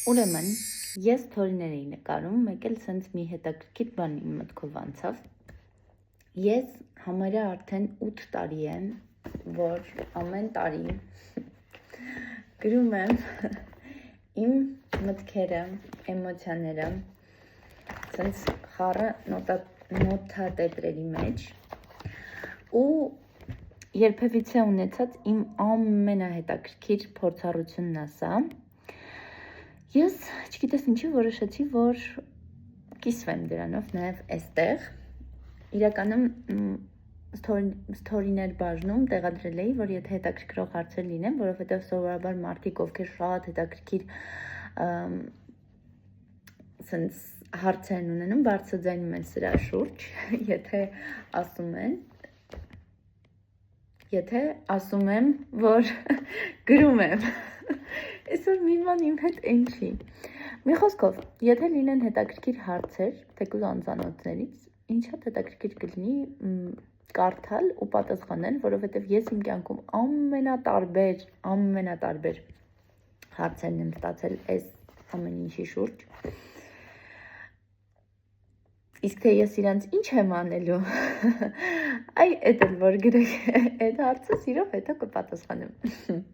Ուրեմն, ես թորիներ էի նկարում, մեկ էլ սենց մի հետաքրքիր բան իմ մտքով անցավ։ Ես համարյա արդեն 8 տարի եմ, որ ամեն տարի գրում եմ իմ մտքերը, էմոցիաները, սենց խառը նոթատետրերի մեջ ու երբևիցե ունեցած իմ ամենահետաքրքիր փորձառությունն ասա։ Ես չգիտես ինչի որոշեցի, որ կիսվեմ դրանով նաև այստեղ։ Իրականում սթորիներ բաժնում տեղադրել էի, որ եթե հետաքրքրող հարցեր լինեն, որովհետև սովորաբար մարդիկ, ովքեր շատ հետաքրքիր սենց հարցեր են ունենում, բարձրաձայնում են սրա շուրջ, եթե ասում եմ, որ գրում եմ, այսօր մի ման իմ հետ են չի։ Մի խոսքով, եթե լինեն հետաքրքիր հարցեր, թեկուզ անծանոթներից, ինչ հատ հետաքրքիր կլինի կարդալ ու պատասխանել, որովհետև ես իմ կյանքում ամենատարբեր հարցերն եմ ստացել այս ամեն ինչի շուրջ։ Իսկ թե ես իրանց ինչ եմ անելու, այ էդ էլ որ գրեք, այդ հարցը սիրով հետո կպատասխանեմ։